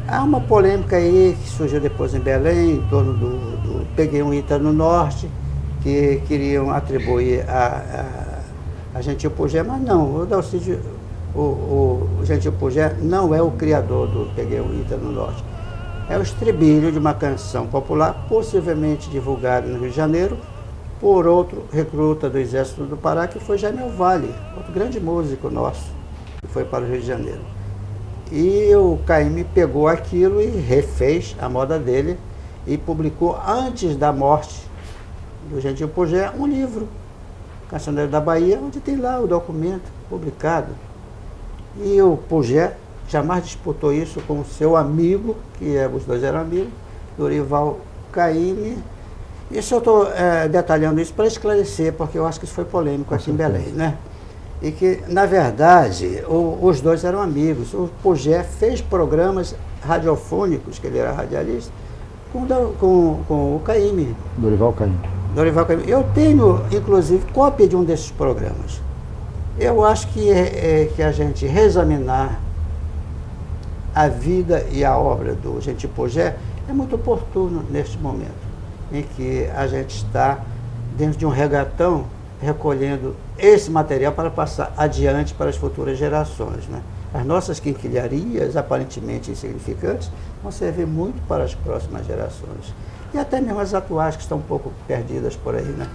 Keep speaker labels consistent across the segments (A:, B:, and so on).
A: Há uma polêmica aí que surgiu depois em Belém, em torno do Peguei um Ita no Norte, que queriam atribuir a Gentil Pujé, mas não, o Dalcídio, o Gentil Pujé não é o criador do Peguei um Ita no Norte. É o estribilho de uma canção popular, possivelmente divulgada no Rio de Janeiro, por outro recruta do Exército do Pará, que foi Jaime Vale, outro grande músico nosso, que foi para o Rio de Janeiro. E o Caymmi pegou aquilo e refez a moda dele e publicou, antes da morte do Gentil Pujé, um livro, Cancioneiro da Bahia, onde tem lá o documento publicado. E o Pujé jamais disputou isso com o seu amigo, os dois eram amigos, Dorival Caymmi. Isso eu estou detalhando isso para esclarecer, porque eu acho que isso foi polêmico aqui em Belém, né? E que, na verdade, os dois eram amigos. O Pujé fez programas radiofônicos, que ele era radialista, com o Caymmi.
B: Dorival Caymmi.
A: Dorival Caymmi. Eu tenho, inclusive, cópia de um desses programas. Eu acho que a gente reexaminar a vida e a obra do Gentil Pujé é muito oportuno neste momento, em que a gente está dentro de um regatão recolhendo esse material para passar adiante para as futuras gerações, né? As nossas quinquilharias, aparentemente insignificantes, vão servir muito para as próximas gerações. E até mesmo as atuais, que estão um pouco perdidas por aí, né?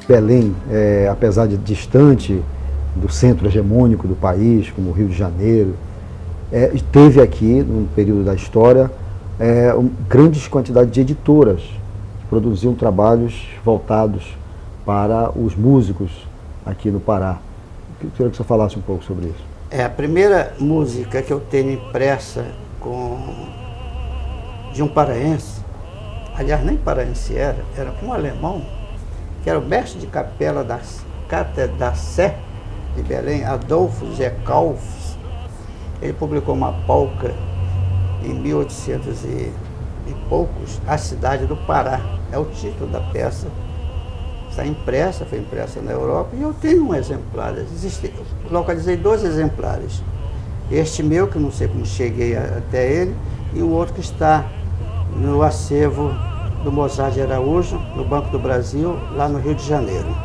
B: Belém, apesar de distante do centro hegemônico do país, como o Rio de Janeiro, teve aqui, num período da história, grandes quantidades de editoras que produziam trabalhos voltados para os músicos aqui no Pará. Eu queria que você falasse um pouco sobre isso.
A: A primeira música que eu tenho impressa de um paraense, aliás, nem paraense era um alemão, que era o mestre de capela da Cátedra da Sé de Belém, Adolfo Zekalfs. Ele publicou uma polca em 1800 e poucos, A Cidade do Pará. É o título da peça. Está impressa, foi impressa na Europa, e eu tenho um exemplar. Localizei 2 exemplares. Este meu, que não sei como cheguei até ele, e o outro que está no acervo do Mozart de Araújo, no Banco do Brasil, lá no Rio de Janeiro.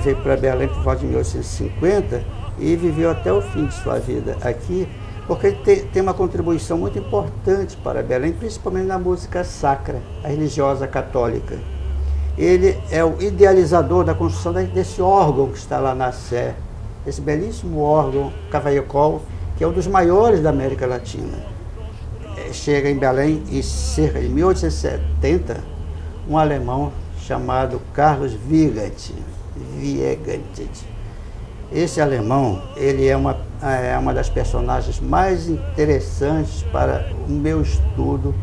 A: Veio para Belém por volta de 1850 e viveu até o fim de sua vida aqui, porque ele tem uma contribuição muito importante para Belém, principalmente na música sacra, a religiosa católica. Ele é o idealizador da construção desse órgão que está lá na Sé, esse belíssimo órgão Cavaillé-Coll, que é um dos maiores da América Latina. Chega em Belém em cerca de 1870, um alemão chamado Carlos Wiegand. Esse alemão, ele é uma das personagens mais interessantes para o meu estudo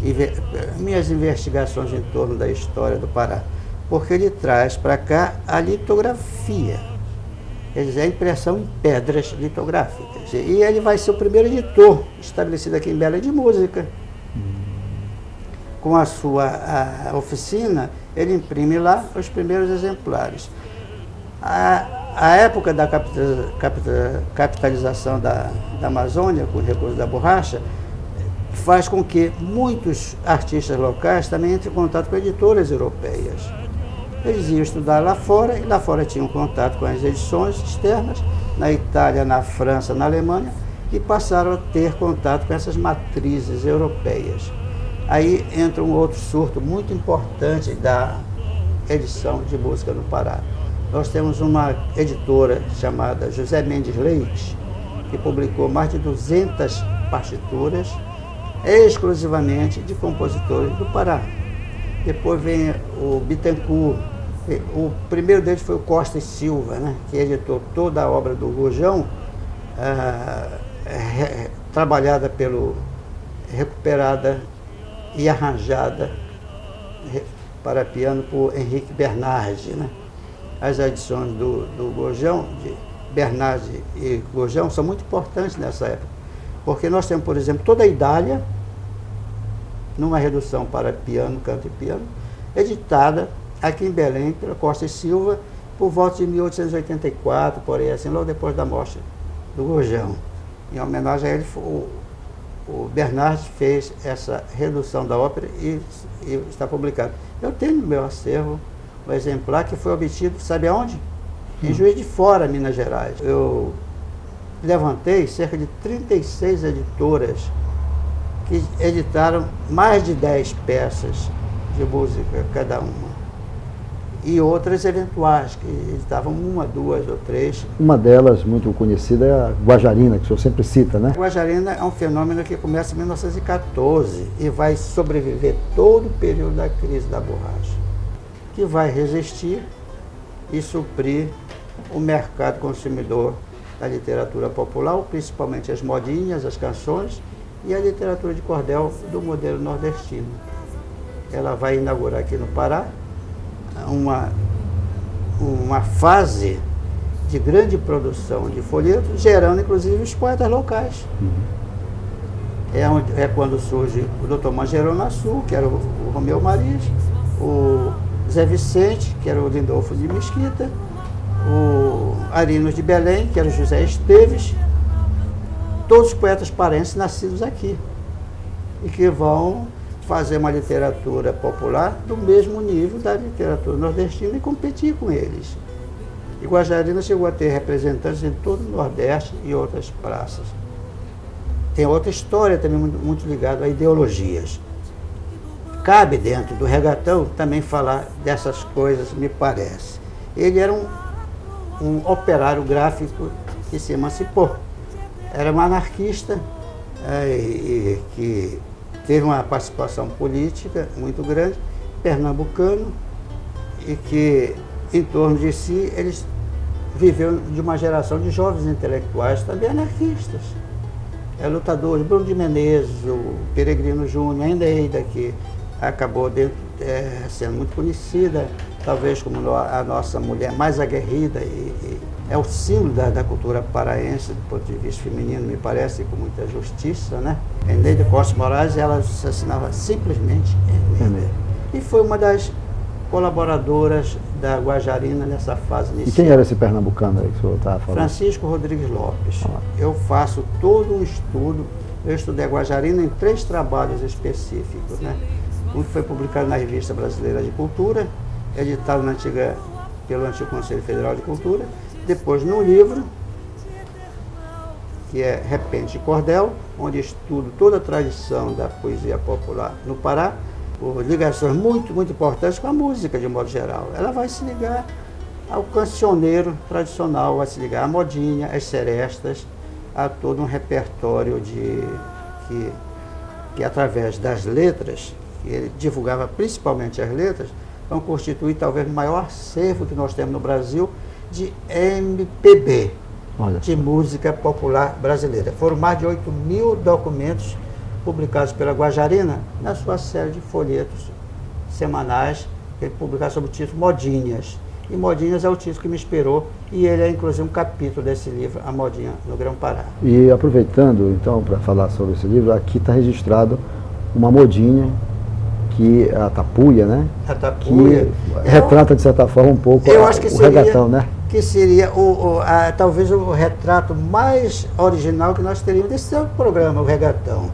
A: e minhas investigações em torno da história do Pará, porque ele traz para cá a litografia, quer dizer, a impressão em pedras litográficas. E ele vai ser o primeiro editor estabelecido aqui em Belém de música. Com a sua oficina, ele imprime lá os primeiros exemplares. A época da capitalização da Amazônia, com o recurso da borracha, faz com que muitos artistas locais também entrem em contato com editoras europeias. Eles iam estudar lá fora, e lá fora tinham contato com as edições externas, na Itália, na França, na Alemanha, e passaram a ter contato com essas matrizes europeias. Aí entra um outro surto muito importante da edição de música no Pará. Nós temos uma editora chamada José Mendes Leite, que publicou mais de 200 partituras, exclusivamente de compositores do Pará. Depois vem o Bittencourt, O primeiro deles foi o Costa e Silva, né, que editou toda a obra do Gurjão, trabalhada recuperada e arranjada para piano por Henrique Bernardi, né? As edições do Gurjão, de Bernardi e Gurjão, são muito importantes nessa época, porque nós temos, por exemplo, toda a Idália, numa redução para piano, canto e piano, editada aqui em Belém pela Costa e Silva, por volta de 1884, por aí, assim, logo depois da morte do Gurjão. Em homenagem a ele, o Bernardi fez essa redução da ópera e está publicado. Eu tenho no meu acervo um exemplar que foi obtido, sabe aonde? Em Juiz de Fora, Minas Gerais. Eu levantei cerca de 36 editoras que editaram mais de 10 peças de música cada uma. E outras eventuais, que editavam uma, duas ou três.
B: Uma delas, muito conhecida, é a Guajarina, que o senhor sempre cita, né?
A: A Guajarina é um fenômeno que começa em 1914 e vai sobreviver todo o período da crise da borracha, que vai resistir e suprir o mercado consumidor da literatura popular, principalmente as modinhas, as canções e a literatura de cordel do modelo nordestino. Ela vai inaugurar aqui no Pará uma fase de grande produção de folhetos, gerando inclusive os poetas locais. É quando surge o Dr. Mangerona Assu, que era o Romeu Mariz, o Zé Vicente, que era o Lindolfo de Mesquita, o Arinos de Belém, que era o José Esteves, todos os poetas paraenses nascidos aqui, e que vão fazer uma literatura popular do mesmo nível da literatura nordestina e competir com eles. E Guajarina chegou a ter representantes em todo o Nordeste e outras praças. Tem outra história também muito ligada a ideologias. Cabe dentro do regatão também falar dessas coisas, me parece. Ele era um operário gráfico que se emancipou. Era um anarquista que teve uma participação política muito grande, pernambucano, e que em torno de si eles viveu de uma geração de jovens intelectuais, também anarquistas. Lutadores, Bruno de Menezes, o Peregrino Júnior, a Eneida, que acabou sendo muito conhecida, talvez como a nossa mulher mais aguerrida, e é o símbolo da cultura paraense, do ponto de vista feminino, me parece, com muita justiça, né? Eneida Costa Moraes, ela se assinava simplesmente Eneida. E foi uma das colaboradoras da Guajarina nessa fase inicial.
B: E quem era esse pernambucano aí que o senhor estava falando?
A: Francisco Rodrigues Lopes. Eu faço todo um estudo, eu estudei a Guajarina em 3 trabalhos específicos, né? Um que foi publicado na Revista Brasileira de Cultura, editado pelo antigo Conselho Federal de Cultura, depois num livro, que é Repente e Cordel, onde estudo toda a tradição da poesia popular no Pará, por ligações muito, muito importantes com a música, de modo geral. Ela vai se ligar ao cancioneiro tradicional, vai se ligar à modinha, às serestas, a todo um repertório que através das letras, que ele divulgava principalmente as letras, vão constituir talvez o maior acervo que nós temos no Brasil de MPB, de música popular brasileira. Foram mais de 8.000 documentos publicados pela Guajarina na sua série de folhetos semanais, que ele publicava sob o título Modinhas. E Modinhas é o título que me inspirou, e ele é inclusive um capítulo desse livro, A Modinha no Grão-Pará.
B: E aproveitando então para falar sobre esse livro, aqui está registrado uma modinha, que a tapuia, né? A tapuia. Que retrata, de certa forma, um pouco o regatão, né?
A: Que seria talvez o retrato mais original que nós teríamos desse programa, o regatão.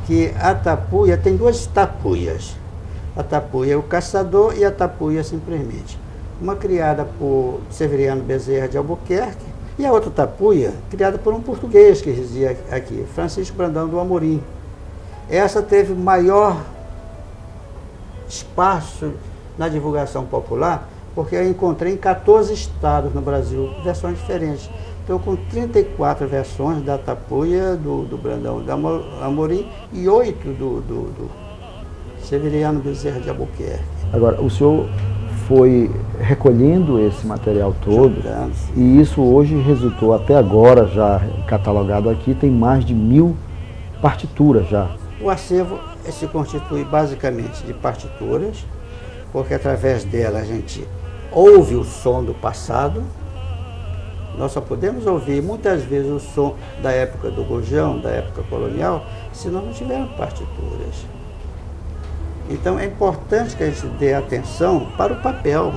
A: Que a tapuia tem 2 tapuias. A tapuia é o caçador e a tapuia simplesmente. Uma criada por Severiano Bezerra de Albuquerque e a outra tapuia criada por um português que residia aqui, Francisco Brandão do Amorim. Essa teve maior espaço na divulgação popular, porque eu encontrei em 14 estados no Brasil, versões diferentes. Estou com 34 versões da tapuia do Brandão do Amorim e 8 do Severiano Bezerra de Albuquerque.
B: Agora, o senhor foi recolhendo esse material todo,
A: Juntando.
B: e isso hoje resultou, até agora, já catalogado aqui, tem mais de 1000 partituras já.
A: O acervo se constitui basicamente de partituras, porque através dela a gente ouve o som do passado. Nós só podemos ouvir muitas vezes o som da época do Gurjão, da época colonial, se nós não tivermos partituras. Então é importante que a gente dê atenção para o papel.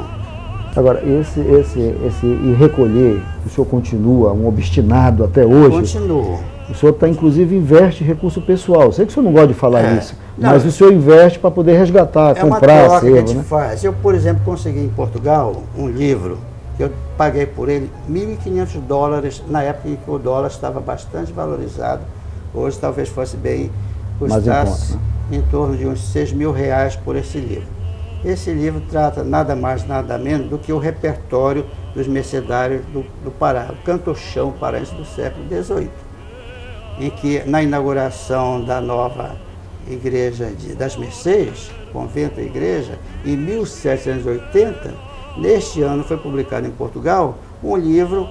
B: Agora, e recolher, o senhor continua um obstinado até hoje?
A: Continuo.
B: O senhor inclusive investe recurso pessoal. Eu sei que o senhor não gosta de falar isso,
A: não,
B: mas o senhor investe para poder resgatar, comprar
A: uma troca
B: acervo,
A: que a gente
B: né?
A: faz. Eu, por exemplo, consegui em Portugal um livro, que eu paguei por ele $1.500 na época em que o dólar estava bastante valorizado. Hoje talvez fosse bem, custasse em torno de uns R$6.000 por esse livro. Esse livro trata nada mais, nada menos do que o repertório dos mercedários do Pará, o canto-chão paraense do século XVIII, em que na inauguração da nova igreja das Mercês, convento e igreja, em 1780, neste ano foi publicado em Portugal um livro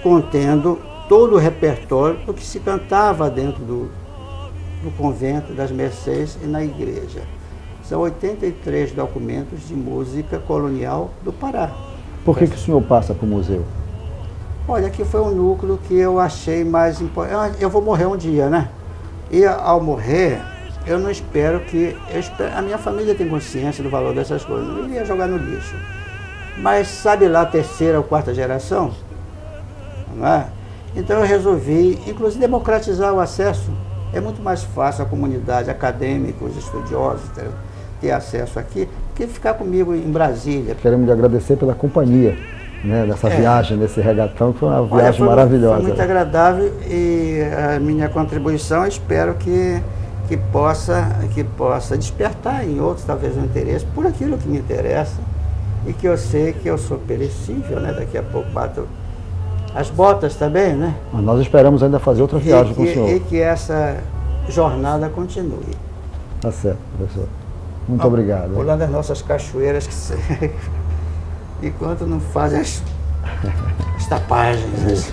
A: contendo todo o repertório do que se cantava dentro do convento das Mercês e na igreja. São 83 documentos de música colonial do Pará.
B: Por que o senhor passa para o museu?
A: Olha, aqui foi um núcleo que eu achei mais importante. Eu vou morrer um dia, né? E ao morrer, eu não espero que... a minha família tem consciência do valor dessas coisas. Eu não iria jogar no lixo. Mas sabe lá a terceira ou quarta geração? Não é? Então eu resolvi, inclusive, democratizar o acesso. É muito mais fácil a comunidade, acadêmicos, estudiosos, ter acesso aqui, que ficar comigo em Brasília.
B: Queremos lhe agradecer pela companhia, né, nessa viagem, nesse regatão, que foi uma viagem maravilhosa.
A: Foi muito agradável e a minha contribuição, espero que possa despertar em outros, talvez, um interesse por aquilo que me interessa e que eu sei que eu sou perecível, né? Daqui a pouco bato as botas também, né?
B: Mas nós esperamos ainda fazer outra viagem com o senhor.
A: E que essa jornada continue.
B: Tá certo, professor. Muito obrigado.
A: Pulando as nossas cachoeiras, enquanto não fazem as tapagens.